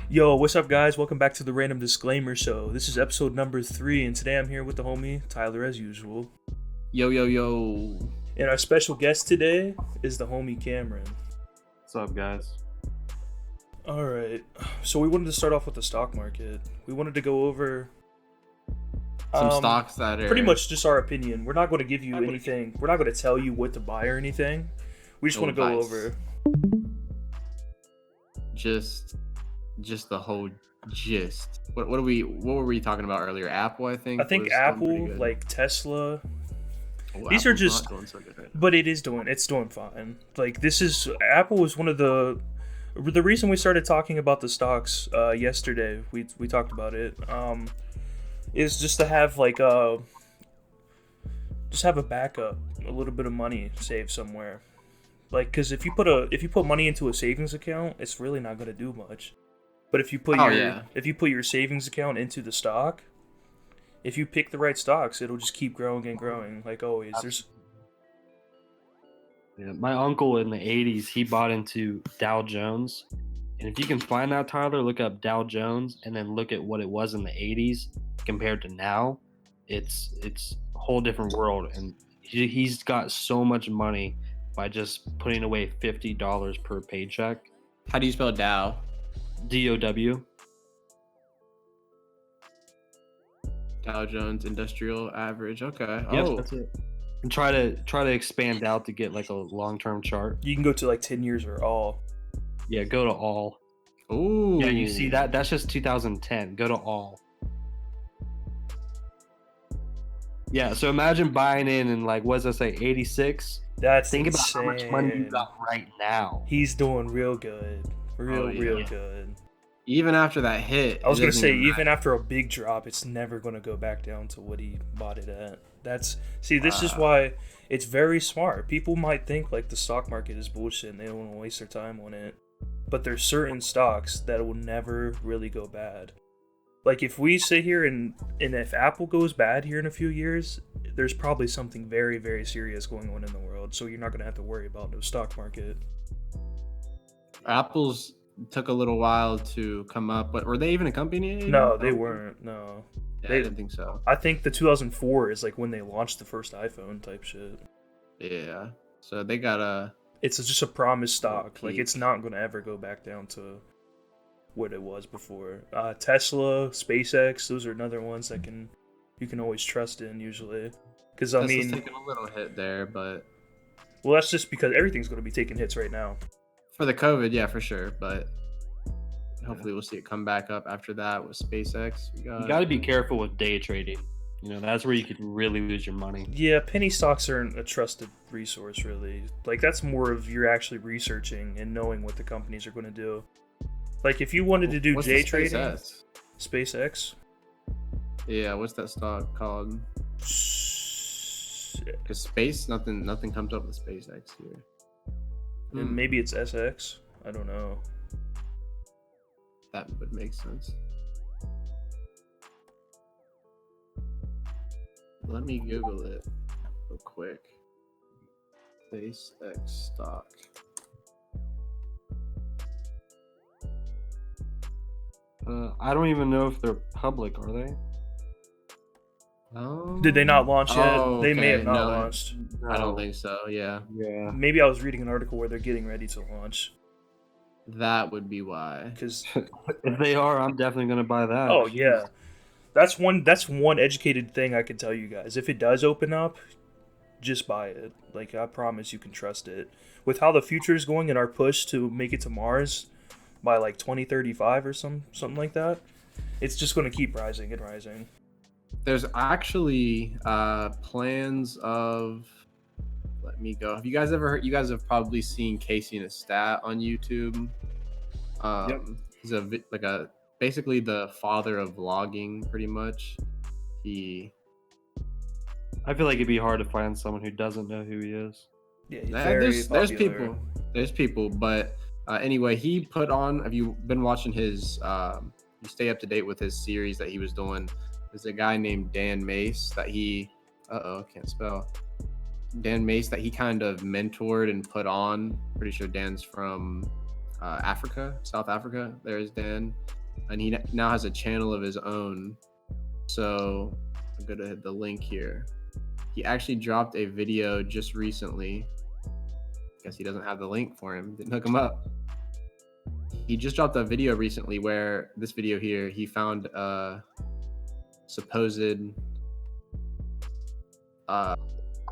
Yo, what's up, guys? Welcome back to the Random Disclaimer Show. This is episode number 3, and today I'm here with the homie Tyler, as usual. Yo, yo, yo. And our special guest today is the homie Cameron. What's up, guys? All right, so we wanted to start off with the stock market. We wanted to go over Some stocks that are pretty much just our opinion. We're not going to give you anything. We're not going to tell you what to buy or anything. We just No want to go advice. over. just the whole gist. What were we talking about earlier? Apple, I think. I think was doing pretty Apple, good. like Tesla. These are just- not doing so good right now. But it's doing fine. Like, this is Apple was one of the reason we started talking about the stocks yesterday. We talked about it. Is just to have like just have a backup, a little bit of money saved somewhere. Like, because if you put money into a savings account, it's really not going to do much. But if you put your savings account into the stock, if you pick the right stocks, it'll just keep growing and growing, like always. Yeah, my uncle in the 80s, he bought into Dow Jones. And if you can find that, Tyler, look up Dow Jones and then look at what it was in the 80s compared to now. It's a whole different world. And he's got so much money by just putting away $50 per paycheck. How do you spell Dow? DOW. Dow Jones Industrial Average. Okay. Yep, Oh, that's it. And try to expand out to get like a long-term chart. You can go to like 10 years or all. Yeah, go to all. ooh. Yeah, you see that? That's just 2010. Go to all. Yeah, so imagine buying in like, what does that say, 86? That's Think about insane. how much money you got right now. He's doing real good. Real yeah. good. Even after that hit, I was it going to doesn't say, even even after a big drop, it's never going to go back down to what he bought it at. This is why it's very smart. People might think like the stock market is bullshit and they don't want to waste their time on it. But there's certain stocks that will never really go bad. Like, if we sit here and if Apple goes bad here in a few years, there's probably something very, very serious going on in the world. So you're not going to have to worry about the stock market. Apple's took a little while to come up, but were they even a company? No, they weren't. No. Yeah, I didn't think so. I think the 2004 is like when they launched the first iPhone type shit. Yeah. So they got a. It's just a promised stock. Like, peak. it's not going to ever go back down to what it was before. Tesla, SpaceX, those are another ones that you can always trust in usually. Because I Tesla's mean, taking a little hit there, but well, that's just because everything's going to be taking hits right now. for the COVID, yeah, for sure. But hopefully we'll see it come back up after that with SpaceX. You got to be careful with day trading. You know, that's where you could really lose your money. Yeah, penny stocks aren't a trusted resource, really. Like, that's more of you're actually researching and knowing what the companies are going to do. Like, if you wanted to do What's day the trading, SpaceX? SpaceX. Yeah, what's that stock called? Because space, nothing comes up with SpaceX here. Maybe it's SX. I don't know. That would make sense. Let me Google it real quick. SpaceX stock. I don't even know if they're public, are they? Oh. Did they not launch yet? Oh, They may okay. have not No, launched. I don't think so. Yeah, Yeah. Maybe I was reading an article where they're getting ready to launch. that would be why. Because If they are, I'm definitely gonna buy that. oh yeah, that's one educated thing I can tell you guys. If it does open up, just buy it. Like, I promise you can trust it. With how the future is going and our push to make it to Mars by like 2035 or something like that, it's just going to keep rising and rising. There's actually plans of. Let me go. Have you guys ever heard? You guys have probably seen Casey Neistat on YouTube. Yep. He's basically the father of vlogging, pretty much. I feel like it'd be hard to find someone who doesn't know who he is. Yeah, he's very There's popular. people, but anyway, he put on. Have you been watching his? You stay up to date with his series that he was doing. There's a guy named Dan Mace that he. Can't spell. Dan Mace that he kind of mentored and put on. Pretty sure Dan's from Africa, South Africa. There's Dan, and he now has a channel of his own. So I'm gonna hit the link here. He actually dropped a video just recently. Guess he doesn't have the link for him. Didn't hook him up. He just dropped a video recently where this video here, he found a supposed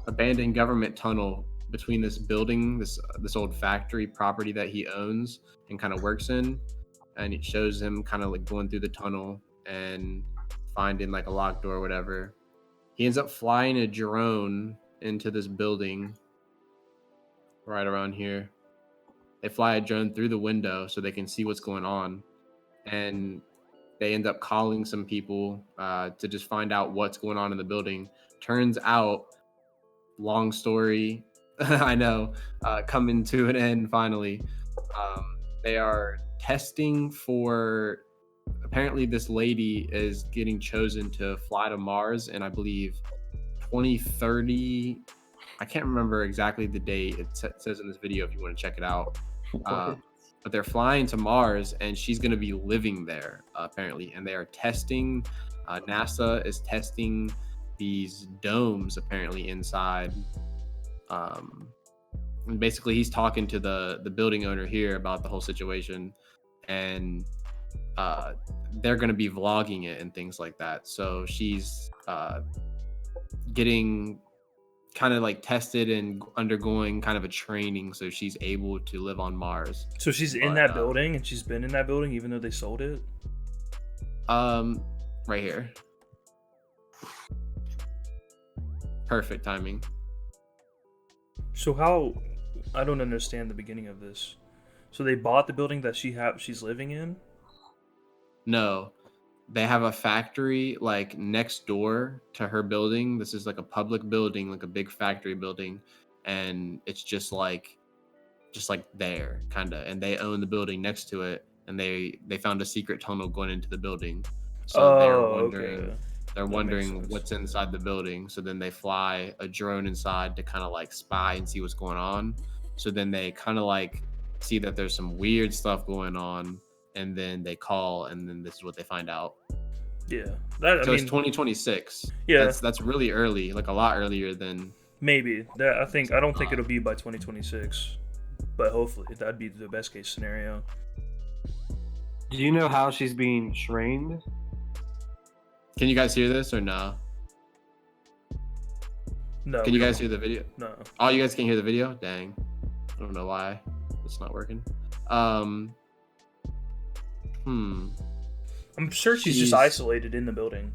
abandoned government tunnel between this building, this old factory property that he owns and kind of works in, and it shows him kind of like going through the tunnel and finding like a locked door or whatever. He ends up flying a drone into this building right around here. They fly a drone through the window so they can see what's going on, and they end up calling some people to just find out what's going on in the building. Turns out, long story, I know, coming to an end finally. They are testing for. Apparently, this lady is getting chosen to fly to Mars, and I believe 2030. I can't remember exactly the date. It says in this video if you want to check it out. But they're flying to Mars, and she's going to be living there apparently. And they are testing. NASA is testing these domes apparently inside. And basically, he's talking to the building owner here about the whole situation, and they're going to be vlogging it and things like that. So she's getting kind of like tested and undergoing kind of a training so she's able to live on Mars. So she's in that building, and she's been in that building even though they sold it? Right here. Perfect timing. So how... I don't understand the beginning of this. So they bought the building that she's living in? No. They have a factory like next door to her building. This is like a public building, like a big factory building, and it's just like there kind of, and they own the building next to it, and they found a secret tunnel going into the building. So they're wondering what's inside the building. So then they fly a drone inside to kind of like spy and see what's going on. So then they kind of like see that there's some weird stuff going on, and then they call, and then this is what they find out. Yeah, it's 2026. Yeah, that's really early, like a lot earlier than maybe. I don't think it'll be by 2026, but hopefully that'd be the best case scenario. Do you know how she's being trained? Can you guys hear this or no? No. Can you guys hear the video? No. Oh, you guys can't hear the video? Dang. I don't know why it's not working. I'm sure she's just isolated in the building.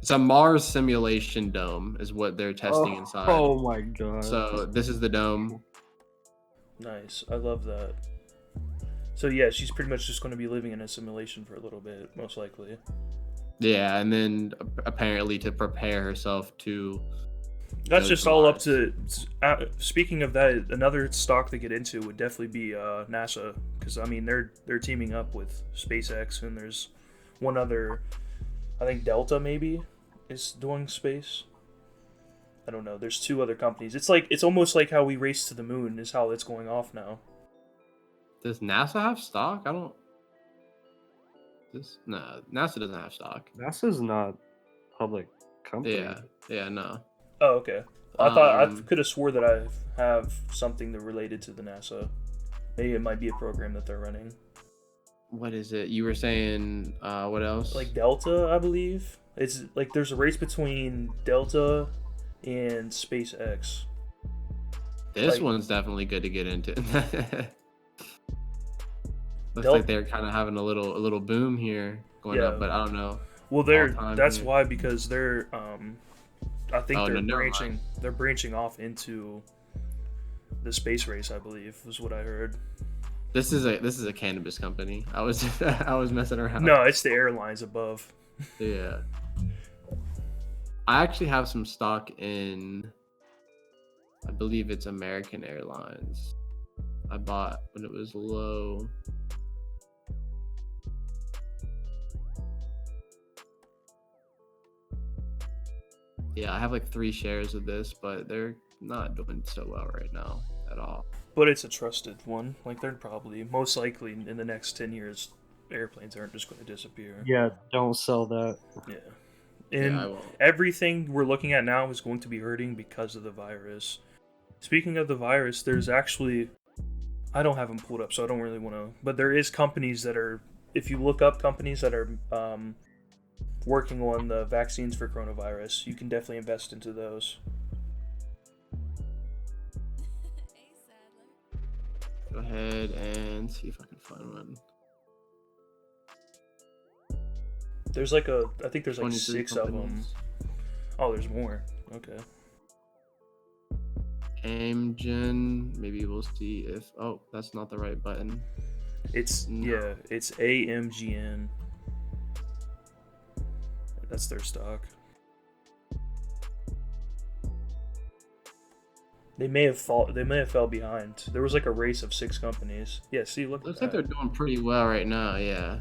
It's a Mars simulation dome is what they're testing inside. Oh my god. So this is the dome. Nice. I love that. So yeah, she's pretty much just going to be living in a simulation for a little bit, most likely. Yeah, and then apparently to prepare herself to... That's just all up to... speaking of that, another stock to get into would definitely be NASA. Because, I mean, they're teaming up with SpaceX, and there's one other... I think Delta, maybe, is doing space. I don't know. There's two other companies. It's almost like how we race to the moon is how it's going off now. Does NASA have stock? No, NASA doesn't have stock. NASA's not public company. Yeah, no. Oh, okay. I thought I could have swore that I have something related to the NASA. Maybe it might be a program that they're running. What is it? You were saying what else? Like Delta, I believe. It's like there's a race between Delta and SpaceX. This one's definitely good to get into. Looks like they're kind of having a little boom here going up, but I don't know. Well, that's why, because they're I think they're branching off into the space race, I believe, was what I heard. This is a cannabis company. I was messing around. No, it's the airlines above. Yeah. I actually have some stock in, I believe it's American Airlines. I bought when it was low. Yeah, I have like 3 shares of this, but they're not doing so well right now at all. But it's a trusted one. Like, they're probably, most likely, in the next 10 years, airplanes aren't just going to disappear. Yeah, don't sell that. Yeah. Yeah, And I won't. everything we're looking at now is going to be hurting because of the virus. Speaking of the virus, there's actually, I don't have them pulled up, so I don't really want to, but there is companies that are, if you look up companies that are working on the vaccines for coronavirus, you can definitely invest into those. Go ahead and see if I can find one. There's like I think there's like 23 6 of them. companies. Oh, there's more. Okay. Amgen. Maybe we'll see if. Oh, that's not the right button. It's it's AMGN. That's their stock. They may have fell behind. There was like a race of 6 companies. Yeah, see, look Looks at like they're that. doing pretty well right now. Yeah.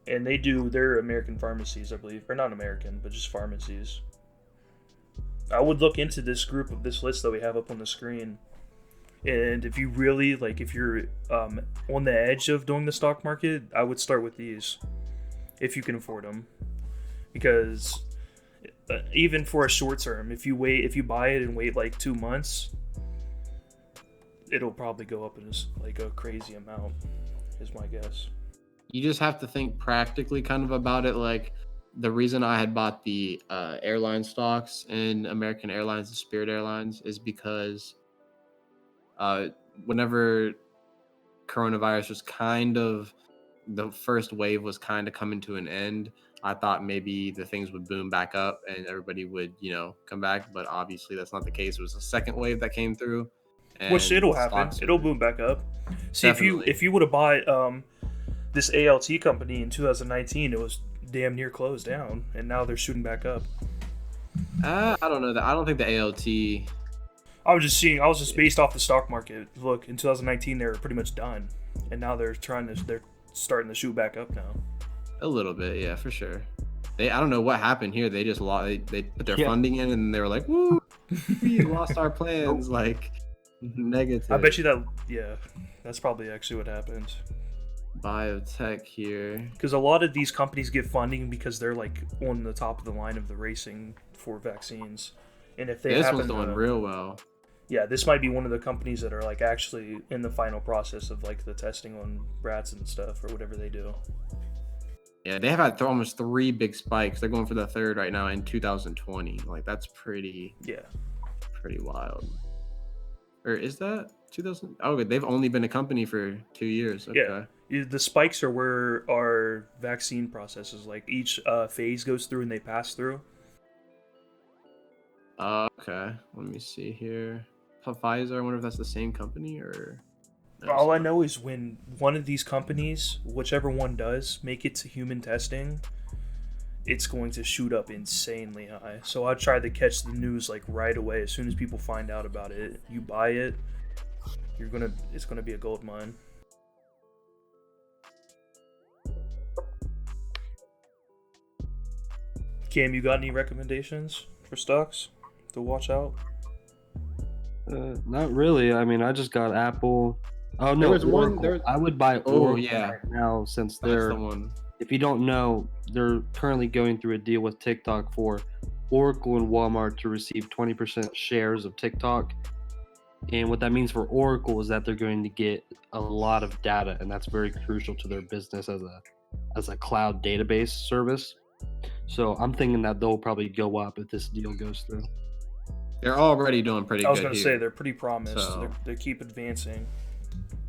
And they're American pharmacies, I believe. Or not American, but just pharmacies. I would look into this group of this list that we have up on the screen. And if you really, like, if you're on the edge of doing the stock market, I would start with these. If you can afford them. Because even for a short term, if you buy it and wait like 2 months, it'll probably go up in like a crazy amount, is my guess. You just have to think practically kind of about it. Like the reason I had bought the airline stocks in American Airlines and Spirit Airlines is because whenever coronavirus was kind of, the first wave was kind of coming to an end, I thought maybe the things would boom back up and everybody would, come back. But obviously that's not the case. It was a second wave that came through. Which it'll happen. stocks It'll were- boom back up. See, Definitely. if you would have bought this ALT company in 2019, it was damn near closed down, and now they're shooting back up. I don't know that. I don't think the ALT. I was just based off the stock market. Look, in 2019 they were pretty much done, and now they're starting to shoot back up now. A little bit, yeah, for sure. I don't know what happened here. They just lost. They put their Yeah. funding in, and they were like, "Woo, we lost our plans." Like negative. I bet you that's probably actually what happened. Biotech here. Because a lot of these companies get funding because they're like on the top of the line of the racing for vaccines, and if they This happen one's doing to, real well. yeah, this might be one of the companies that are like actually in the final process of like the testing on rats and stuff or whatever they do. Yeah, they have had almost 3 big spikes. They're going for the 3rd right now in 2020. Like that's pretty wild. Or is that 2000? Oh, they've only been a company for 2 years. Okay. Yeah, the spikes are where our vaccine processes, like each phase goes through and they pass through. Okay. Let me see here. Pfizer. I wonder if that's the same company or. No, All I it's not. know is when one of these companies, whichever one does, make it to human testing, it's going to shoot up insanely high. So I try to catch the news like right away. As soon as people find out about it, you buy it, it's gonna be a gold mine. Cam, you got any recommendations for stocks to watch out? Not really. I mean, I just got Apple. Oh no, There was one- Oracle. there was- I would buy Oh, Oracle yeah. right now since That's they're. the one. If you don't know, they're currently going through a deal with TikTok for Oracle and Walmart to receive 20% shares of TikTok. And what that means for Oracle is that they're going to get a lot of data, and that's very crucial to their business as a cloud database service. So I'm thinking that they'll probably go up if this deal goes through. They're already doing pretty good. I was gonna here. say they're pretty promised. So- They keep advancing.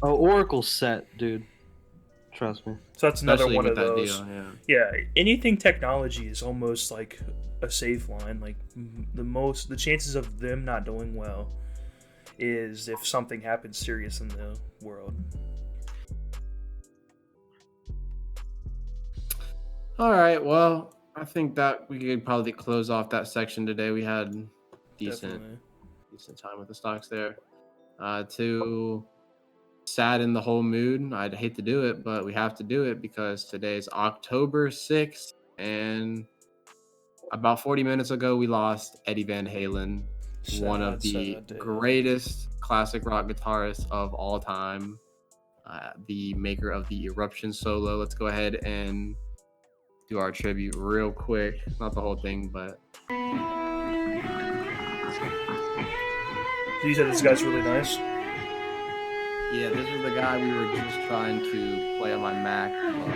Oh, Oracle's set, dude. Trust me. So that's another Especially one with of that those. deal. Yeah. Yeah, anything technology is almost like a safe line. Like the chances of them not doing well is if something happens serious in the world. All right. Well, I think that we could probably close off that section today. We had decent time with the stocks there. To sadden the whole mood, I'd hate to do it, but we have to do it because today is October 6th, and about 40 minutes ago, we lost Eddie Van Halen, one of the Sad day. greatest classic rock guitarist of all time, the maker of the Eruption solo. Let's go ahead and do our tribute real quick. Not the whole thing, but So you said this guy's really nice? yeah, this was the guy we were just trying to play on my Mac, but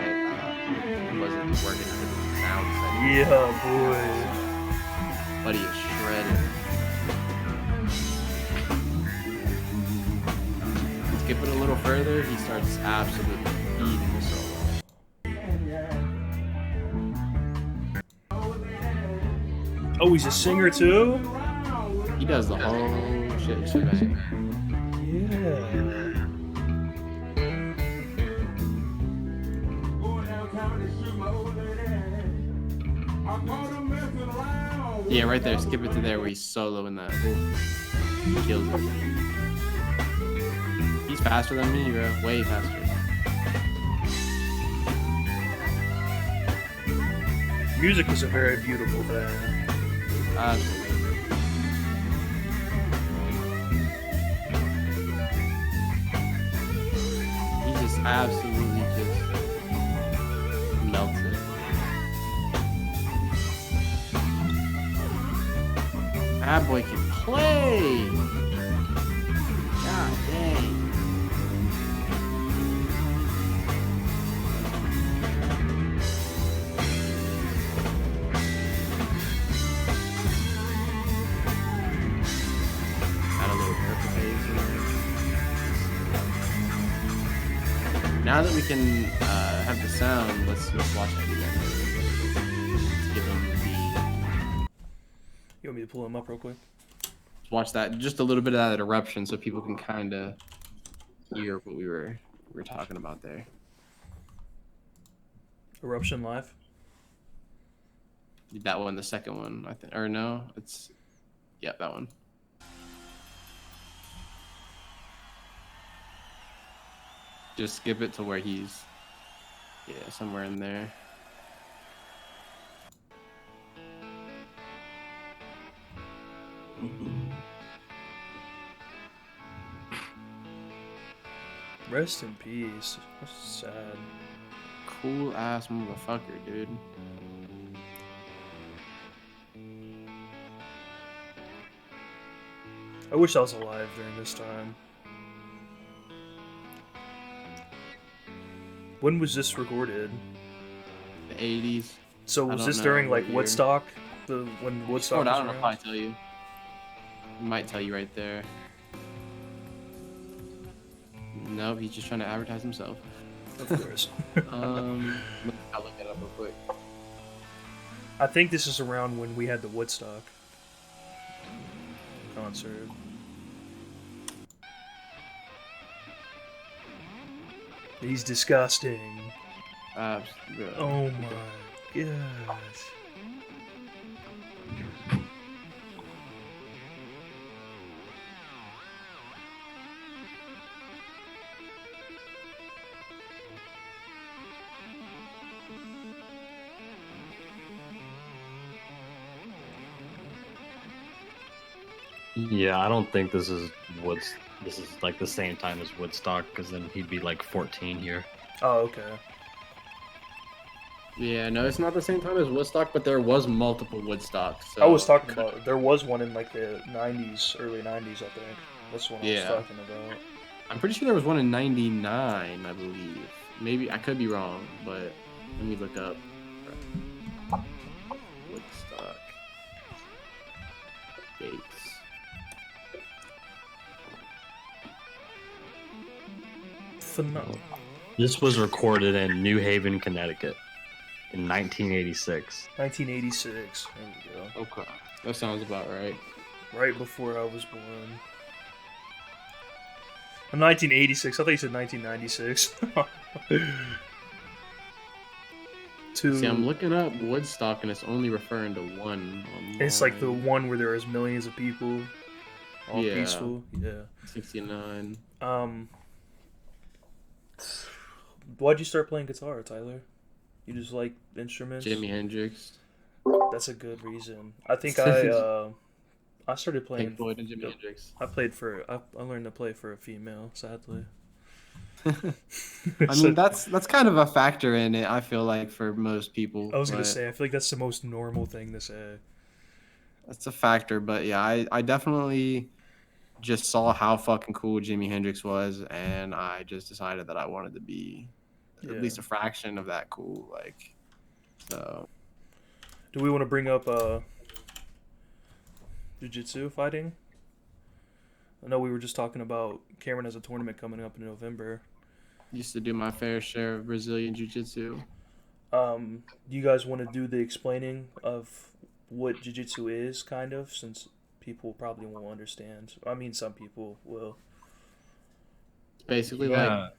it wasn't working because of the sound setting. Yeah, boy. But he is shredded. Skip it a little further, he starts absolutely eating the solo. Oh, he's a singer too? He does the whole shit shebang. Yeah. Yeah, right there. Skip it to there where he's soloing that. He kills it. He's faster than me, bro. Way faster. Music is a very beautiful thing. Absolutely. He just absolutely just melts it. That boy can play. God dang. Add a little purple haze in there. Now that we can have the sound, let's watch it again. Let's give him the. You want me to pull him up real quick? Watch that, just a little bit of that eruption, so people can kind of hear what we were talking about there. Eruption live? That one, the second one, I think, or no, it's that one. Just skip it to where he's somewhere in there. Rest in peace. That's sad. Cool ass motherfucker, dude. I wish I was alive during this time. When was this recorded? The 80s. So I was don't this know during what like year. Woodstock? When Woodstock I was don't know if around? I tell you. He might tell you right there. Nope, he's just trying to advertise himself. Of course. I'll look it up real quick. I think this is around when we had the Woodstock concert. He's disgusting. Bro. Oh my gosh. Yeah, I don't think this is This is like the same time as Woodstock, because then he'd be like 14 here. Oh, okay. Yeah, no, it's not the same time as Woodstock, but there was multiple Woodstocks. So I was talking about there was one in like the 90s, early 90s, I think. That's what I was talking about. I'm pretty sure there was one in '99, I believe. Maybe I could be wrong, but let me look up Woodstock dates. Phenomenal. This was recorded in New Haven, Connecticut in 1986. 1986. There we go. Okay, that sounds about right. Right before I was born. 1986. I thought you said 1996. See, I'm looking up Woodstock, and it's only referring to one. It's like the one where there is millions of people, all Yeah. peaceful. Yeah. 69. Why'd you start playing guitar, Tyler? You just like instruments? Jimi Hendrix. That's a good reason. I think I I started playing. Pink Floyd and Jimi Hendrix. I learned to play for a female, sadly. I mean, that's kind of a factor in it. I feel like for most people. I was gonna say, I feel like that's the most normal thing to say. That's a factor, but yeah, I definitely just saw how fucking cool Jimi Hendrix was, and I just decided that I wanted to be at least a fraction of that cool. Like, so. Do we want to bring up jiu-jitsu fighting? I know we were just talking about Cameron has a tournament coming up in November. Used to do my fair share of Brazilian jiu-jitsu. Do you guys want to do the explaining of what jiu-jitsu is, kind of, since people probably won't understand? I mean, some people will. It's basically like...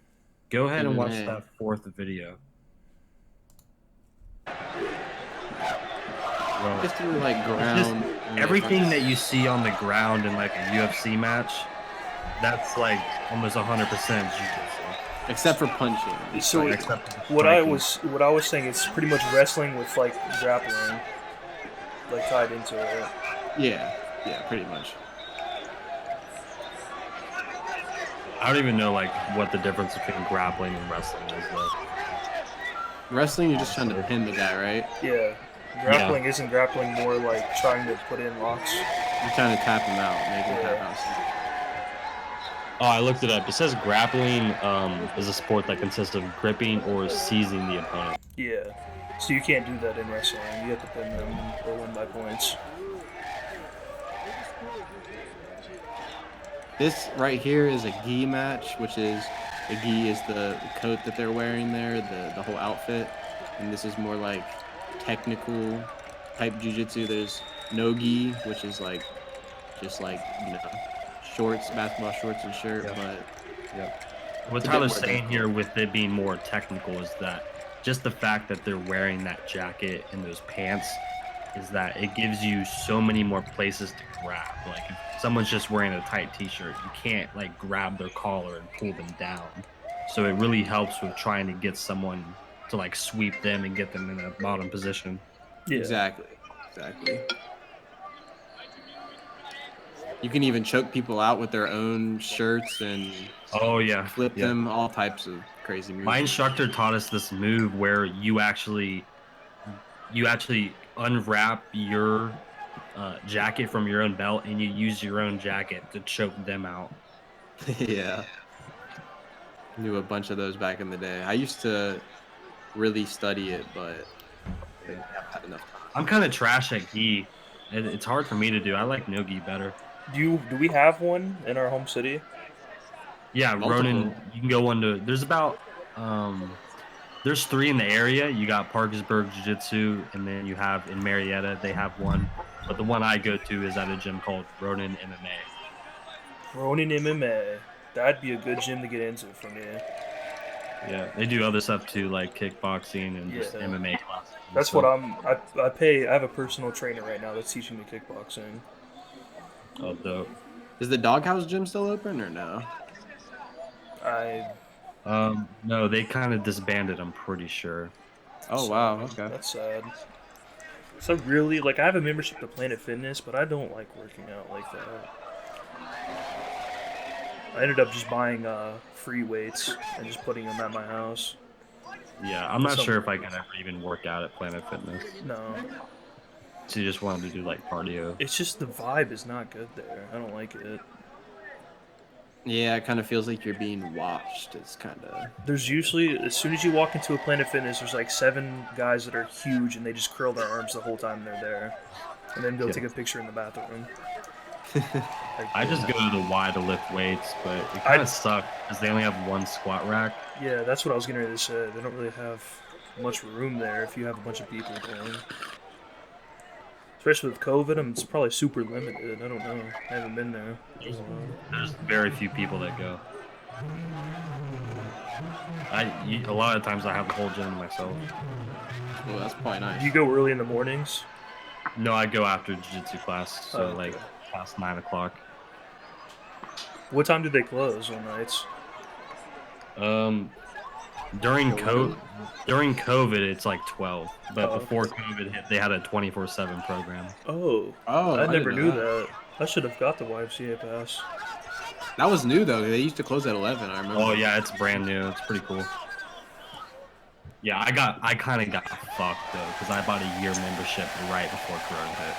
Go ahead and watch MMA. that fourth video. Well, Just do like ground... everything that you see on the ground in like a UFC match, that's like almost 100% jiu-jitsu. Except for punching. So what I was saying, it's pretty much wrestling with like grappling, like tied into it. Yeah, pretty much. I don't even know like what the difference between grappling and wrestling is though. Wrestling, you're just trying to pin the guy, right? Yeah. Grappling isn't grappling more like trying to put in locks? You're trying to tap him out, make him tap out. Oh, I looked it up. It says grappling is a sport that consists of gripping or seizing the opponent. Yeah. So you can't do that in wrestling. You have to pin them or win by points. This right here is a gi match, which is the gi is the coat that they're wearing there, the whole outfit, and this is more like technical type jiu-jitsu. There's no gi, which is like just like shorts, basketball shorts and shirt. But what Tyler's saying here with it being more technical is that just the fact that they're wearing that jacket and those pants is that it gives you so many more places to grab. Like if someone's just wearing a tight t-shirt, you can't like grab their collar and pull them down. So it really helps with trying to get someone to like sweep them and get them in a bottom position. Yeah. Exactly. You can even choke people out with their own shirts and flip them, all types of crazy moves. My instructor taught us this move where you actually unwrap your jacket from your own belt and you use your own jacket to choke them out. Yeah. I knew a bunch of those back in the day. I used to really study it, but I didn't have enough time. I'm kind of trash at gi. It's hard for me to do. I like no gi better. Do we have one in our home city? Yeah, Multiple. Ronin, you can go one to... There's about... there's 3 in the area. You got Parkersburg Jiu-Jitsu, and then you have in Marietta, they have one. But the one I go to is at a gym called Ronin MMA. Ronin MMA. That'd be a good gym to get into for me. Yeah, they do other stuff too, like kickboxing and just MMA classes. That's what I have a personal trainer right now that's teaching me kickboxing. Oh, dope. Is the Doghouse gym still open or no? No, they kind of disbanded, I'm pretty sure. Oh, wow. Okay. That's sad. So really, like, I have a membership to Planet Fitness, but I don't like working out like that. I ended up just buying free weights and just putting them at my house. Yeah, I'm not sure if I can ever even work out at Planet Fitness. No. So you just wanted to do, like, cardio. It's just the vibe is not good there. I don't like it. Yeah, it kind of feels like you're being watched. It's kind of... There's usually, as soon as you walk into a Planet Fitness, there's like 7 guys that are huge and they just curl their arms the whole time they're there. And then go take a picture in the bathroom. I just go to the Y to lift weights, but it kind of sucks because they only have 1 squat rack. Yeah, that's what I was getting ready to say. They don't really have much room there if you have a bunch of people going. Especially with COVID, it's probably super limited. I don't know. I haven't been there. There's very few people that go. A lot of times I have the whole gym to myself. Well, that's probably nice. Do you go early in the mornings? No, I go after jiu-jitsu class, so like past 9 o'clock. What time do they close on nights? During COVID, it's like 12. But before COVID hit, they had a 24/7 program. Oh, I never didn't knew know that. I should have got the YMCA pass. That was new though. They used to close at 11. I remember. Oh yeah, it's brand new. It's pretty cool. Yeah, I kind of got fucked though because I bought a year membership right before Corona hit.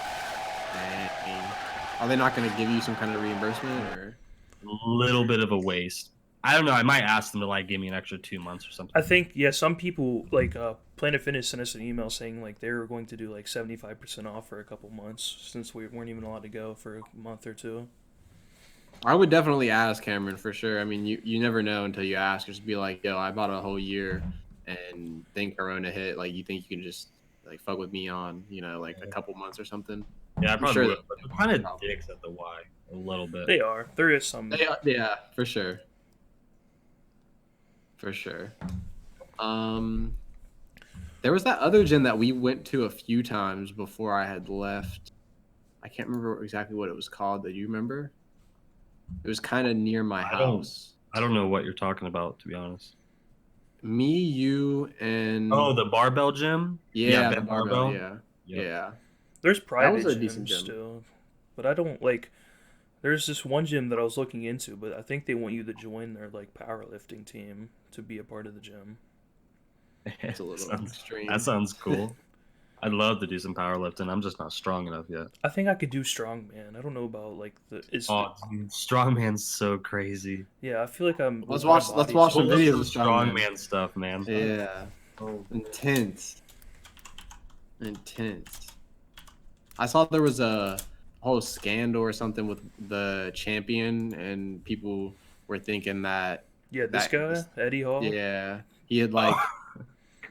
Dang. Are they not going to give you some kind of reimbursement or? Little bit of a waste. I don't know. I might ask them to like give me an extra 2 months or something. I think yeah, some people like Planet Fitness sent us an email saying like they were going to do like 75% off for a couple months since we weren't even allowed to go for a month or two. I would definitely ask Cameron for sure. I mean, you never know until you ask. Just be like, yo, I bought a whole year, and then Corona hit. Like, you think you can just like fuck with me on, like a couple months or something? Yeah, I I'm probably sure would. But they're kind of dicks at the Y a little bit. They are. There is some. Yeah, for sure. For sure. There was that other gym that we went to a few times before I had left. I can't remember exactly what it was called. Do you remember? It was kind of near my house. I don't know what you're talking about, to be honest. Me, you, and Oh, the barbell gym? yeah, the Ben barbell. Yep. Yeah. There's private was a gyms decent gym. still, but I don't like. There's this one gym that I was looking into, but I think they want you to join their like powerlifting team to be a part of the gym. It's a little extreme. That sounds cool. I'd love to do some powerlifting. I'm just not strong enough yet. I think I could do strongman. I don't know about like the. Oh, dude, strongman's so crazy. Yeah, I feel like I'm. Let's watch some videos of strongman stuff, man. Yeah. Oh. Intense. I saw there was a whole scandal or something with the champion, and people were thinking that. Yeah, this guy, Eddie Hall. Yeah, he had like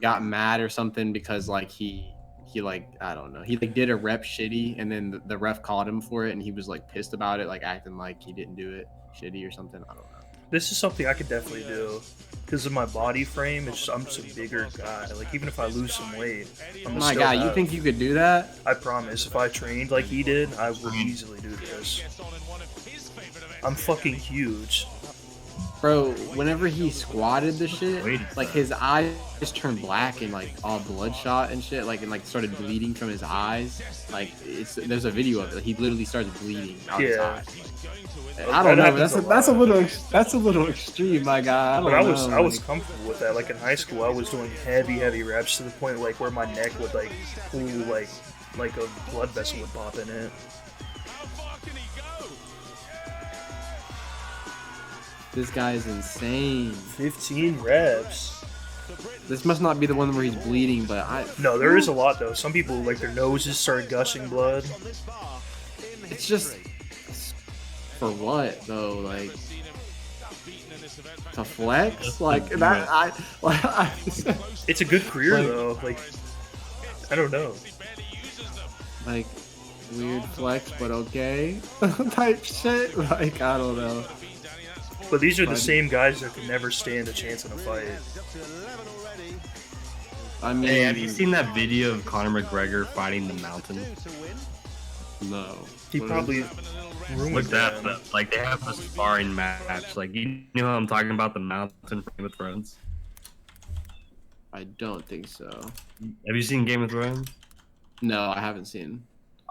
got mad or something because like he like, I don't know, he like did a rep shitty, and then the ref called him for it, and he was like pissed about it, like acting like he didn't do it shitty or something. I don't know. This is something I could definitely do because of my body frame. I'm just a bigger guy. Like even if I lose some weight, My God, you think you could do that? I promise. If I trained like he did, I would easily do this. I'm fucking huge. Bro, whenever he squatted the shit, like his eyes just turned black and like all bloodshot and shit, like and like started bleeding from his eyes. Like there's a video of it. He literally started bleeding out his eyes. Like, I don't know. That's a little extreme, my guy. But I was comfortable with that. Like in high school, I was doing heavy reps to the point like where my neck would like pull like a blood vessel would pop in it. This guy is insane. 15 reps. This must not be the one where he's bleeding, but No, there is a lot though. Some people like their noses start gushing blood. It's just for what though? Like to flex? Like that? It's a good career though. Like I don't know. Like weird flex, but okay type shit. Like I don't know. But these are the same guys that can never stand a chance in a fight. I mean, hey, have you seen that video of Conor McGregor fighting the Mountain? No. He probably ruined Look that. Like they have a sparring match. Like you know how I'm talking about the Mountain from Game of Thrones? I don't think so. Have you seen Game of Thrones? No, I haven't seen.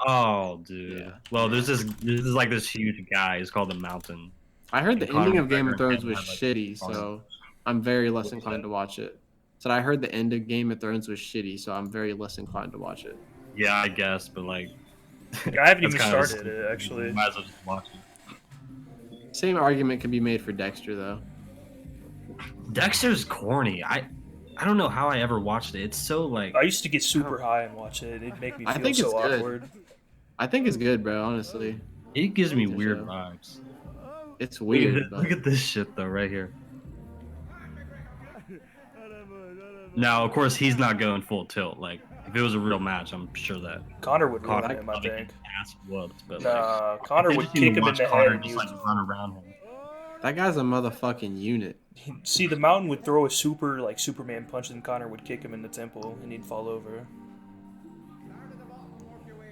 Oh, dude. Yeah. Well, there's this huge guy. He's called the Mountain. I heard the Conor ending of Game of McGregor Thrones was had, like, shitty, so I'm very less inclined to watch it. So I heard the end of Game of Thrones was shitty, so I'm very less inclined to watch it. Yeah, I guess, but like, I haven't even started it actually. Might as well just watch it. Same argument could be made for Dexter, though. Dexter's corny. I don't know how I ever watched it. It's so like. I used to get super high and watch it. It'd make me feel I think so it's good. awkward. I think it's good, bro. Honestly, It gives me weird vibes. it's weird. Look at this shit though, right here. Now, of course, he's not going full tilt. Like, if it was a real match, I'm sure that Connor would ruin Conor him, I think. ass whooped, but Nah, Connor would interesting to kick him in watch the Conor head. And just like run around him. That guy's a motherfucking unit. See, the Mountain would throw a super, like, Superman punch, and Connor would kick him in the temple, and he'd fall over.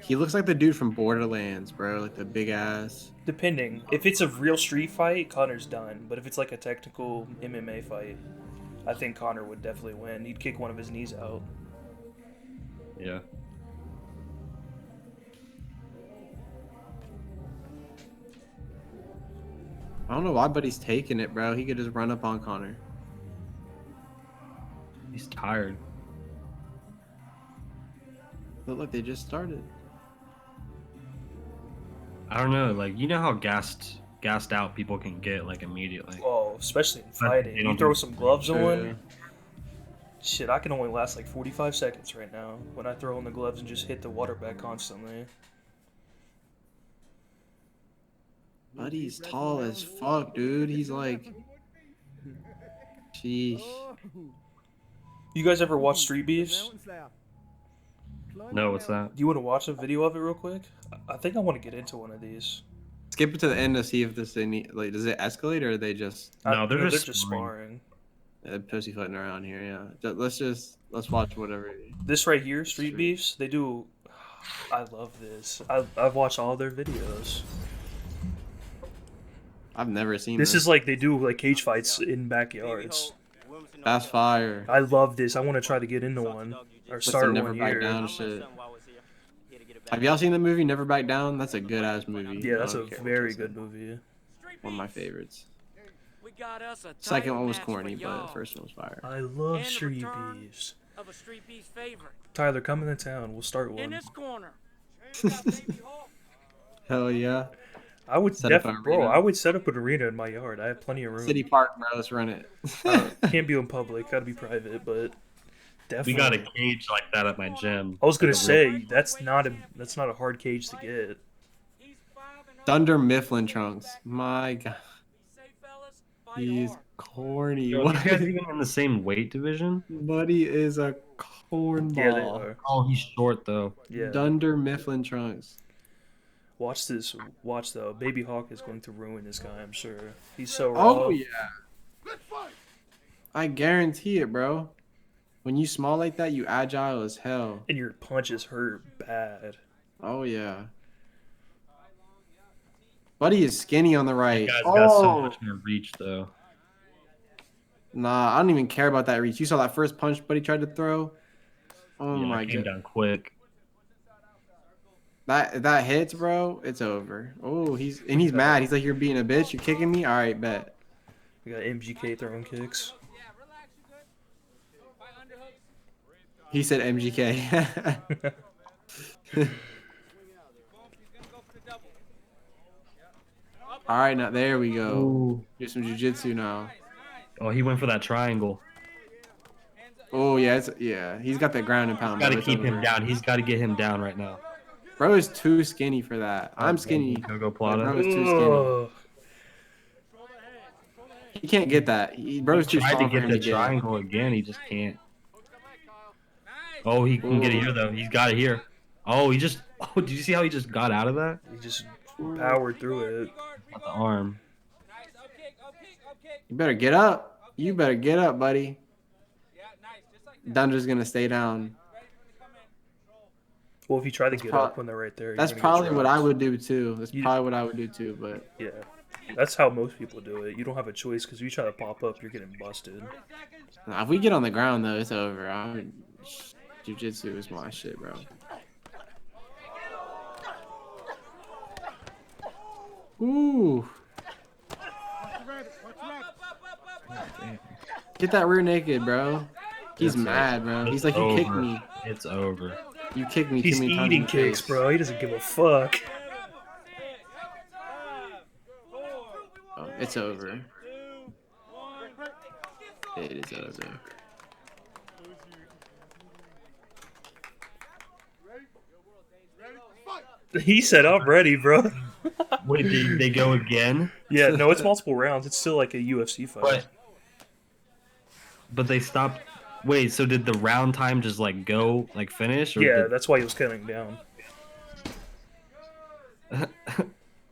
He looks like the dude from Borderlands, bro. Like the big ass. Depending. If it's a real street fight, Connor's done. But if it's like a technical MMA fight, I think Connor would definitely win. He'd kick one of his knees out. Yeah. I don't know why, but he's taking it, bro. He could just run up on Connor. He's tired. Look like they just started. I don't know. Like, you know how gassed out people can get like immediately. Oh, especially in They fighting. don't You throw do- some gloves True. on. Shit, I can only last like 45 seconds right now when I throw on the gloves and just hit the water back constantly. Buddy's tall as fuck, dude. He's like, sheesh. You guys ever watch Street Beefs? No, what's that? Do you want to watch a video of it real quick? I think I want to get into one of these. Skip it to the end to see if this thing like does it escalate or are they just No, they're just sparring. pussyfooting around here? Yeah, let's watch whatever. This right here, Street Beefs, they do. I love this. I've watched all their videos. I've never seen This is like they do like cage fights in backyards. That's fire. I love this. I want to try to get into one or That's the start Never one Back here. Down shit. Have y'all seen the movie Never Back Down? That's a good ass movie. Yeah, that's I a don't care what very you say. good movie. One of my favorites. Second one was corny, but the first one was fire. I love Street Beefs. Tyler, come into town. We'll start In one. this corner. Hell yeah. I would Set up an bro. arena. I would set up an arena in my yard. I have plenty of room. City Park, bro. Let's run it. Can't be in public. Gotta be private, but definitely. We got a cage like that at my gym. I was gonna say that's not a hard cage to get. Thunder Mifflin trunks. My God, he's corny. Yo, these guys even in the same weight division? Buddy is a cornball. Yeah, they are. Oh, he's short though. Yeah. Dunder Mifflin trunks. Watch this. Watch though. Baby Hawk is going to ruin this guy. I'm sure. He's so raw. Oh yeah. I guarantee it, bro. When you small like that, you agile as hell. And your punches hurt bad. Oh yeah. Buddy is skinny on the right. That guy's got so Oh much more reach though. nah, I don't even care about that reach. You saw that first punch Buddy tried to throw. Oh Yeah, my it came God. down quick. That hits, bro. It's over. Oh, he's mad. He's like, you're being a bitch. You're kicking me. All right, bet. We got MGK throwing kicks. He said MGK. All right, now there we go. Ooh. Do some jujitsu now. Oh, he went for that triangle. Oh yeah, he's got that ground and pound. Got to bro. It's keep him over. down. He's got to get him down right now. Bro is too skinny for that. I'm skinny. Go Bro Plata. is too skinny. Ugh. He can't get that. Bro's too Tried to strong for get him the to get. triangle again. He just can't. Oh, he can get it here though. He's got it here. Oh, he just. Oh, did you see how he just got out of that? He just powered through it. Got the arm. You better get up. You better get up, buddy. Dunder's gonna stay down. Well, if you try to That's get prob- up when they're right there, you're That's gonna get probably what I dropped. would do too. That's You- probably what I would do too. But Yeah, that's how most people do it. You don't have a choice because if you try to pop up, you're getting busted. nah, if we get on the ground though, it's over. Jiu-jitsu is my shit, bro. Ooh. Get that rear naked, bro. He's It's mad, bro. It's He's like, you kicked over. me. It's over. You kicked me He's too many times. in eating the kicks, face. bro. He doesn't give a fuck. Oh, it's over. It is over. He said, "I'm ready, bro." Wait, did they go again? Yeah, no, it's multiple rounds. It's still like a UFC fight. But they stopped. Wait, so did the round time just like go like finish? Or Yeah, did- that's why he was cutting down.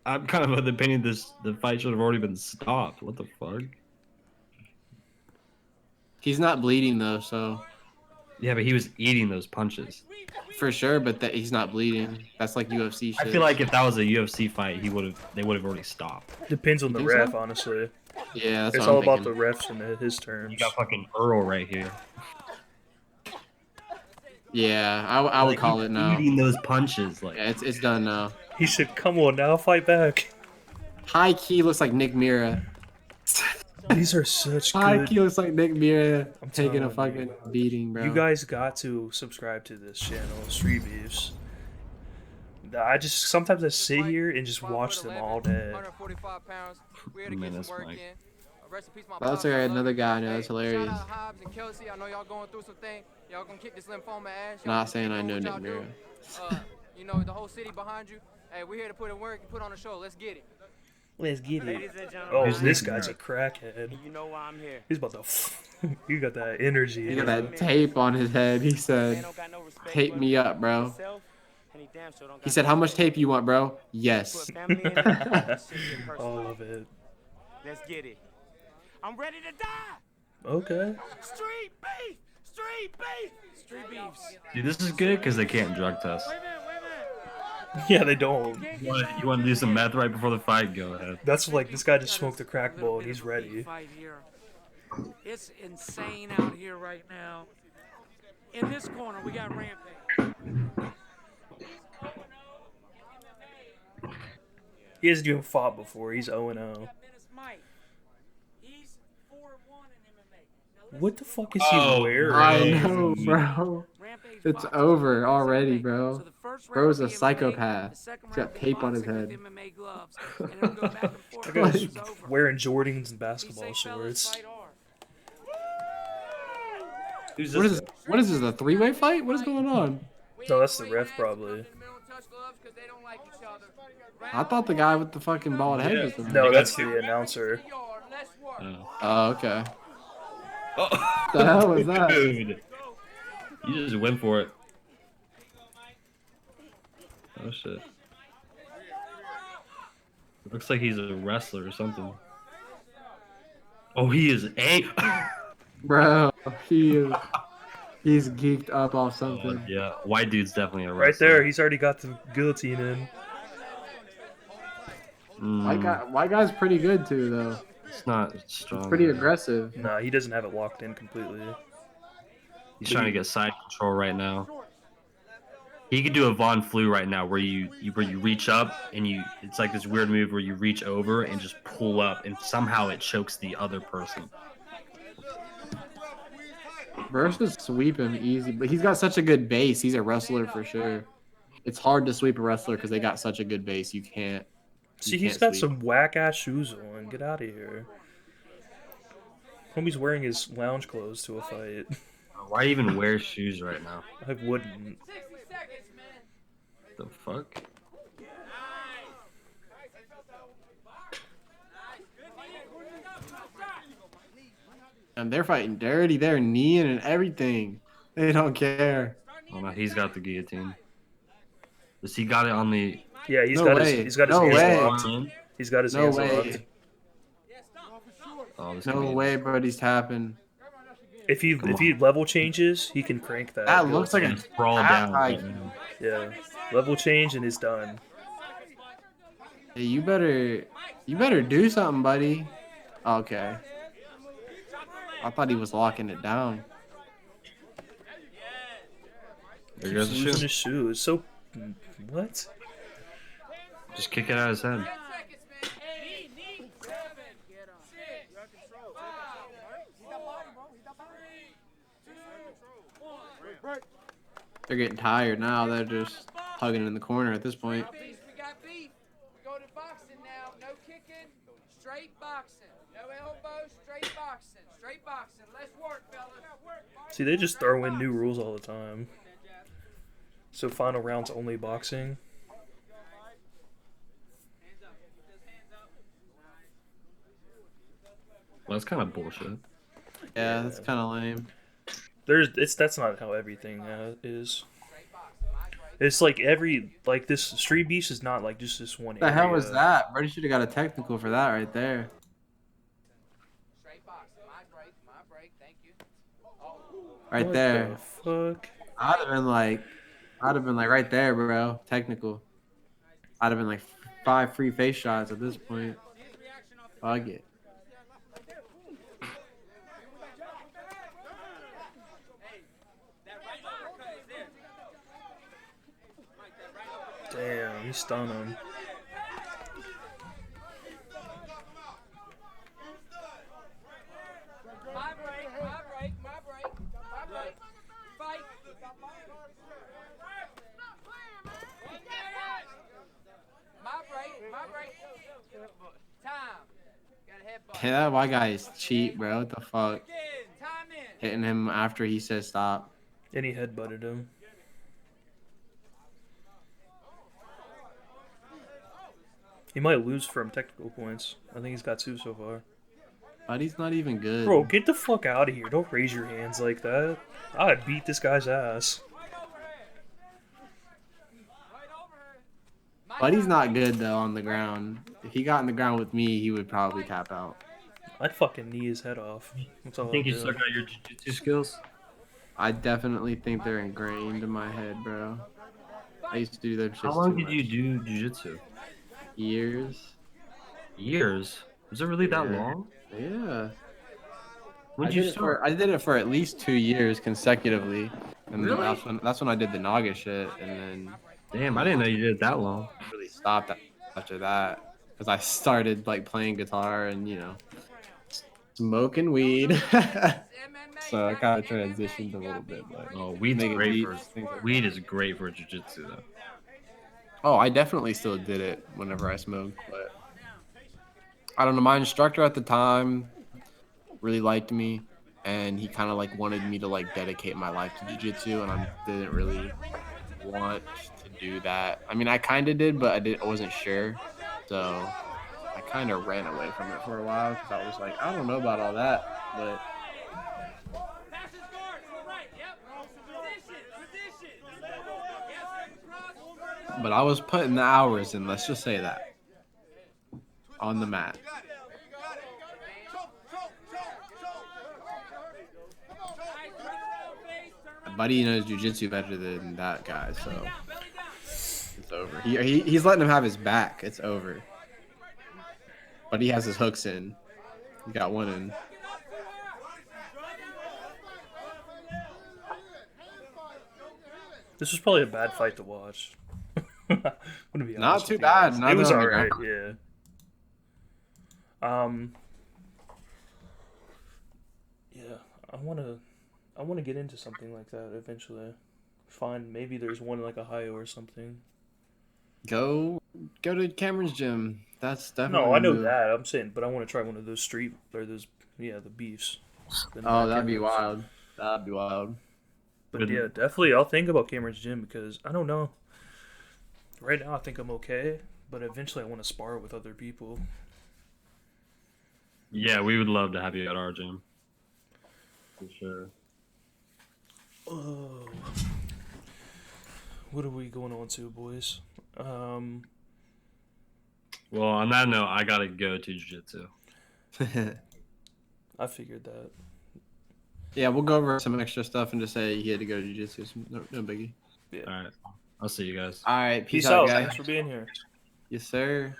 I'm kind of of the opinion the fight should have already been stopped. What the fuck? He's not bleeding though, so Yeah, but he was eating those punches. for sure. But that he's not bleeding. That's like UFC shit. I feel like if that was a UFC fight, they would have already stopped. Depends on the think so? ref, honestly. yeah, that's It's what I'm all about thinking. the refs and his terms. You got fucking Earl right here. Yeah, I would Like, call he's it now. Eating those punches, like Yeah, it's done now. He said, "Come on now, fight back." High key looks like Nick Mira. These are such High good. key looks like Nick Mira I'm taking a telling you. fucking beating, bro. You guys got to subscribe to this channel, Street Beefs. I just sometimes I sit here and just watch them all day. 145 pounds. We had to Man, get that's some work Mike. in. Rest in peace, my That's pops, I love another you. guy I know. Hey, That's hilarious. Shout out Hobbs and Kelsey. I know y'all going through some things. Y'all gonna kick this lymphoma ass. Y'all Not keep saying I doing know what Nick y'all do. Mira. You know, the whole city behind you. Hey, we're here to put in work and put on a show. Let's get it. Let's get it. Ladies and gentlemen, Oh, Who's this Nick guy's Mira? a crackhead. you know why I'm here. He's about to. You got that energy. He got bro. that tape on his head. He Man said, don't got no respect tape for me up, bro. himself, and he damn sure don't He got said, no how much respect tape you want, bro? Yes. for family and that shit get personal. All of it. Let's get it. I'm ready to die. Okay. Street beef! Street beef! Street beefs. Dude, this is good because they can't drug test. Wait a minute. Yeah, they don't. You want to do some meth right before the fight? Go ahead. That's like this guy just smoked a crack bowl and he's ready. Fight here. It's insane out here right now. In this corner, we got Rampage. He hasn't even fought before. He's 0-0. Menace Mike. He's 4-1 in MMA. What the fuck is he Oh, wearing? I know, bro. Rampage It's boxes over in already, MMA. bro. So the first round Bro's will a be MMA, psychopath. the second He's got round will be tape on his boxing with head. MMA gloves, and it'll go back and forth That until guy's it's over. wearing Jordans and Be basketball safe, fellas, shorts. fight hard. Who's What is this? What is this? A three-way fight? What is going on? No, that's the ref probably. I thought the guy with the fucking bald head was the ref. No, that's the announcer. Oh, okay. Oh, The hell was that? Dude. You just went for it. Oh shit. Looks like he's a wrestler or something. Oh, he is a. Bro, he's geeked up off something. Yeah, white dude's definitely a wrestler. Right there, he's already got the guillotine in. White guy's pretty good too, though. It's not strong. He's pretty aggressive. Nah, he doesn't have it locked in completely. He's trying to get side control right now. He could do a Von Flu right now, where you reach up and it's like this weird move where you reach over and just pull up, and somehow it chokes the other person. Versus sweep him easy, but he's got such a good base. He's a wrestler for sure. It's hard to sweep a wrestler because they got such a good base. You can't. See, he's got some whack ass shoes on. Get out of here. Homie's wearing his lounge clothes to a fight. Why even wear shoes right now? I wouldn't. The fuck? And they're fighting dirty. They're kneeing and everything. They don't care. Oh no, he's got the guillotine. Does he got it on the? Yeah, he's No got way. his No hands way. locked. He's got his No hands way. locked. Oh, this No could be- way, bro. He's tapping. If he level changes, he can crank that. That looks like a Just sprawl tap down. hike. Right now. Yeah, level change and it's done. Hey, you better do something, buddy. Okay. I thought he was locking it down. There He's goes the losing shoe. his shoes. So, what? Just kick it out of his head. They're getting tired now. They're just hugging in the corner at this point. We got beef. We go to boxing now. No kicking. Straight boxing. No elbows. Straight boxing. Straight boxing. Let's work, fellas. See, they just throw in new rules all the time. So final round's only boxing. Well, that's kind of bullshit. Yeah, that's kind of lame. That's not how everything is. It's like this Street Beast is not like just this one. What the hell was area. that? Brady should have got a technical for that right there. Straight boxing. My break. Thank you. Right What there. the fuck? I'd have been like right there, bro. Technical. I'd have been like 5 free face shots at this point. Fuck it. Damn, he stunned him. My break. Time. Got a headbutt. Hey, that white guy is cheap, bro. What the fuck? Time in. Hitting him after he says stop. And he headbutted him. He might lose from technical points. I think he's got 2 so far. But he's not even good. Bro, get the fuck out of here. Don't raise your hands like that. I'd beat this guy's ass. Buddy's not good though on the ground. If he got on the ground with me, he would probably tap out. I'd fucking knee his head off. That's all I think I'd you do. suck out your jiu-jitsu skills. I definitely think they're ingrained in my head, bro. I used to do them shit How long too did you much. do jiu-jitsu? Years. Years? Was it really that Yeah. long? Yeah. When I did you did, start? I did it for at least 2 years consecutively. And Really? that's when I did the Naga shit, and then Damn, I didn't know you did it that long. really stopped after that because I started like playing guitar and smoking weed. So I kind of transitioned a little bit, but Oh, weed's making great beats, for things like weed is great for jiu-jitsu though. Oh, I definitely still did it whenever I smoked, but I don't know. My instructor at the time really liked me, and he kind of like wanted me to like dedicate my life to jiu-jitsu, and I didn't really want to do that. I mean, I kind of did, but I wasn't sure, so I kind of ran away from it for a while because I was like, I don't know about all that, but I was putting the hours in. Let's just say that on the mat. Buddy knows jiu-jitsu better than that guy, so it's over. He's letting him have his back. It's over. But he has his hooks in. He got one in. This was probably a bad fight to watch. I'm gonna be Not honest too with you bad. guys. Not It was on the alright, ground. yeah. Yeah, I wanna get into something like that eventually. Maybe there's one like Ohio or something. Go to Cameron's gym. That's definitely No, I the know move. that. I'm saying, but I want to try one of those the beefs. Oh, that'd be wild. That'd be wild. But yeah, definitely, I'll think about Cameron's gym because I don't know. Right now, I think I'm okay, but eventually, I want to spar with other people. Yeah, we would love to have you at our gym. For sure. Oh, what are we going on to, boys? Well, on that note, I gotta go to jiu-jitsu. I figured that. Yeah, we'll go over some extra stuff and just say he had to go to jiu-jitsu. No biggie. Yeah. All right, I'll see you guys. All right, Peace out, out. guys. Thanks for being here. Yes, sir.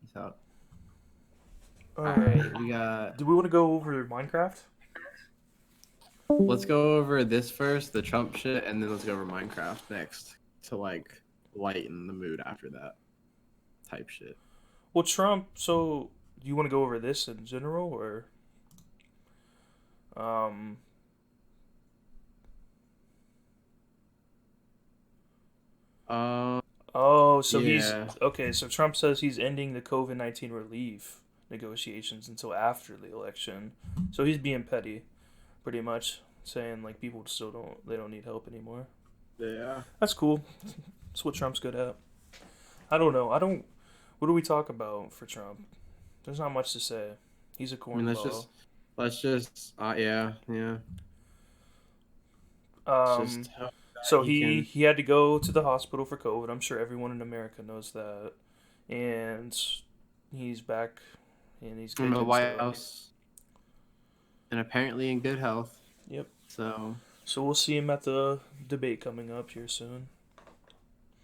Peace out. All All right. right, we got. Do we want to go over Minecraft? Let's go over this first, the Trump shit, and then let's go over Minecraft next to like lighten the mood after that type shit. Well, Trump. So, do you want to go over this in general, or? Oh, so Yeah. okay. So Trump says he's ending the COVID-19 relief negotiations until after the election. So he's being petty, pretty much saying like people they don't need help anymore. Yeah. That's cool. That's what Trump's good at. I don't know. What do we talk about for Trump? There's not much to say. He's a I mean, cornball. yeah. Just hope that So can- he had to go to the hospital for COVID. I'm sure everyone in America knows that. And he's back and he's from the kicking White still. House, and apparently in good health. Yep. So, So we'll see him at the debate coming up here soon.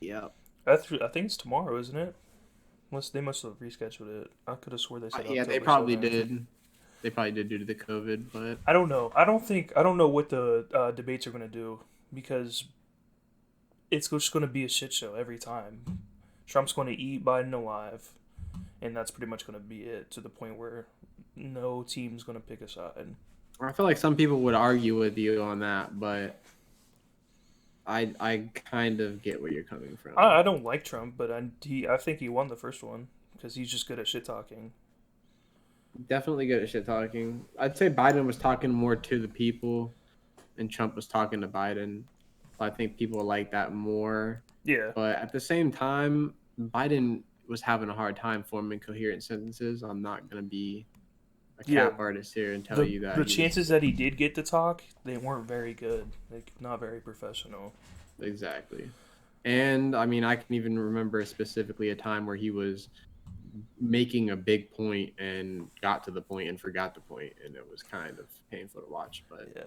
yeah. I think it's tomorrow, isn't it? Unless they must have rescheduled it. I could have swore they said Yeah, they October probably 7th. did. They probably did due to the COVID, but I don't know. I don't know what the debates are going to do because it's just going to be a shit show every time. Trump's going to eat Biden alive, and that's pretty much going to be it to the point where no team's going to pick a side. I feel like some people would argue with you on that, but I kind of get where you're coming from. I don't like Trump, but I think he won the first one because he's just good at shit talking. Definitely good at shit talking. I'd say Biden was talking more to the people, and Trump was talking to Biden. So I think people like that more. Yeah. But at the same time, Biden was having a hard time forming coherent sentences. I'm not gonna be a Yeah. cap artist here and tell The you that the he was chances that he did get to talk, they weren't very good. Like not very professional. exactly. And I mean, I can even remember specifically a time where he was making a big point and got to the point and forgot the point, and it was kind of painful to watch. But Yeah.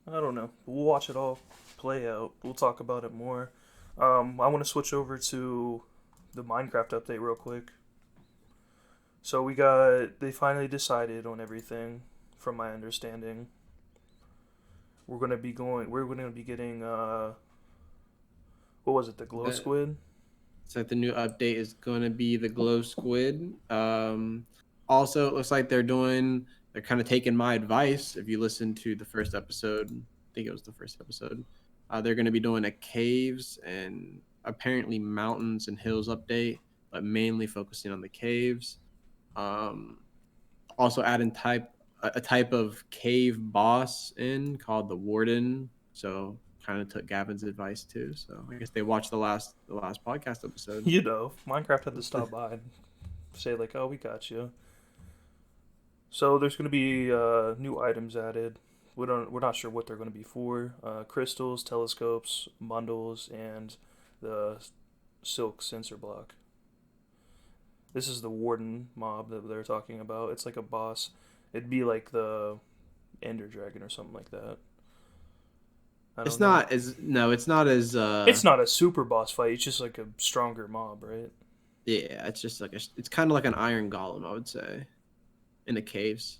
I don't know. We'll watch it all play out. We'll talk about it more. I want to switch over to the Minecraft update real quick. So they finally decided on everything, from my understanding. We're gonna be getting what was it, the glow squid? so the new update is going to be the glow squid. Also, it looks like they're kind of taking my advice. If you listen to the first episode, I think it was the first episode, they're going to be doing a caves and apparently mountains and hills update, but mainly focusing on the caves. Um, Also adding a type of cave boss in called the Warden. So kind of took Gavin's advice too. So I guess they watched the last podcast episode. You know, Minecraft had to stop by and say like, "Oh, we got you." So there's gonna be new items added. We're not sure what they're gonna be for. Crystals, telescopes, bundles, and the silk sensor block. This is the Warden mob that they're talking about. It's like a boss. It'd be like the Ender Dragon or something like that. I don't It's know. not as no, it's not as It's not a super boss fight. It's just like a stronger mob, right? yeah, it's just it's kind of like an iron golem, I would say, in the caves.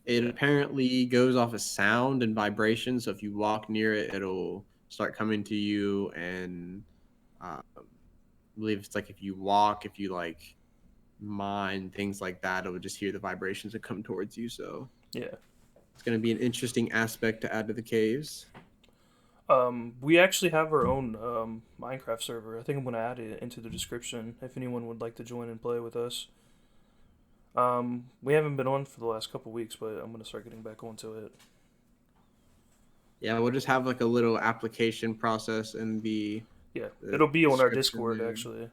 It apparently goes off of sound and vibration, so if you walk near it, it'll start coming to you. And I believe it's like if you walk, if you like mine, things like that, it would just hear the vibrations that come towards you. So Yeah. it's going to be an interesting aspect to add to the caves. We actually have our own Minecraft server. I think I'm gonna add it into the description if anyone would like to join and play with us. We haven't been on for the last couple weeks, but I'm gonna start getting back onto it. Yeah, we'll just have like a little application process in the Yeah, the it'll be on our description Discord. there. Actually,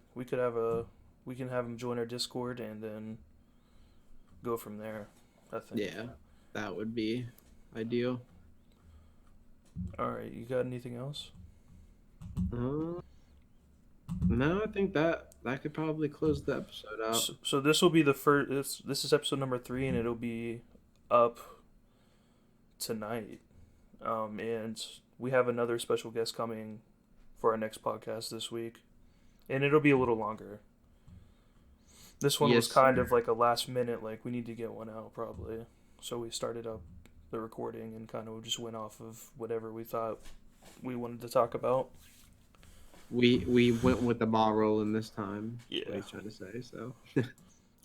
we can have him join our Discord and then go from there. I think. Yeah, that would be ideal. All right, you got anything else? Uh, no, I think that could probably close the episode out. So this will be the first. This is episode number 3, and it'll be up tonight. And we have another special guest coming for our next podcast this week, and it'll be a little longer. This one was Yes, kind sir. of like a last minute, like we need to get one out probably. So we started up the recording and kind of just went off of whatever we thought we wanted to talk about. We went with the ball rolling this time. Yeah. What he's trying to say. So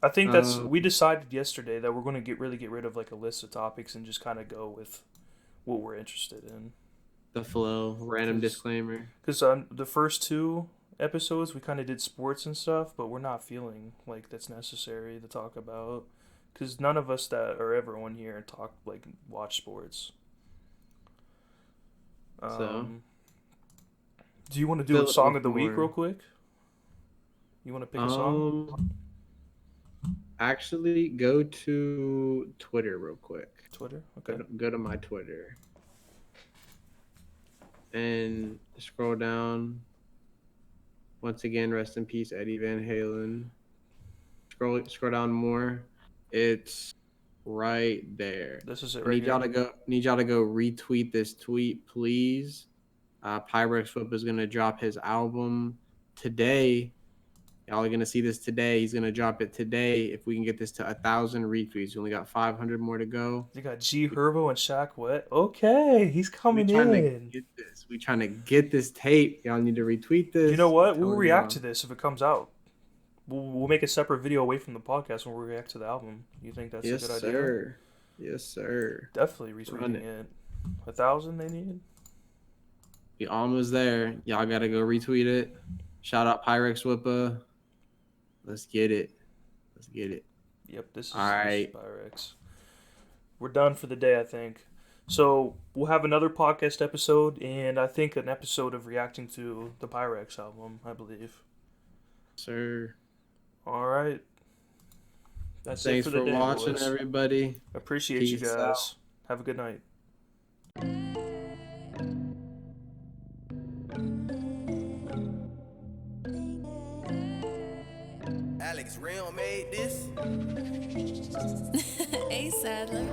I think we decided yesterday that we're going to get rid of like a list of topics and just kind of go with what we're interested in. the flow, random disclaimer. Because the first 2 episodes we kind of did sports and stuff, but we're not feeling like that's necessary to talk about. Because none of us that are ever on here watch sports. So Do you want to do fill a it song with of the week more. real quick? You want to pick a song? Actually, go to Twitter real quick. Twitter? Okay. Go to my Twitter and scroll down. Once again, rest in peace, Eddie Van Halen. Scroll down more. It's right there. This is it I right need y'all here. to go retweet this tweet, please. Pyrex Whip is gonna drop his album today. Y'all are gonna see this today. He's gonna drop it today. If we can get this to 1,000 retweets, we only got 500 more to go. You got G Herbo and Shaq Wet. Okay, he's We coming trying in. to get this. We trying to get this tape. Y'all need to retweet this. You know what? I'm We'll telling react y'all. to this if it comes out. We'll make a separate video away from the podcast when we react to the album. You think that's Yes, a good idea? sir. Yes, sir. Definitely Run retweeting it. it. 1,000 they need? We almost there. Y'all gotta go retweet it. Shout out Pyrex Whippa. Let's get it. Let's get it. Yep, this is All right. Pyrex. We're done for the day, I think. So we'll have another podcast episode, and I think an episode of reacting to the Pyrex album, I believe. Sir. All right. That's Thanks it for the day, watching, boys. everybody. Appreciate you Peace guys. out. Have a good night. Alex Realm made this. Hey, Sadler.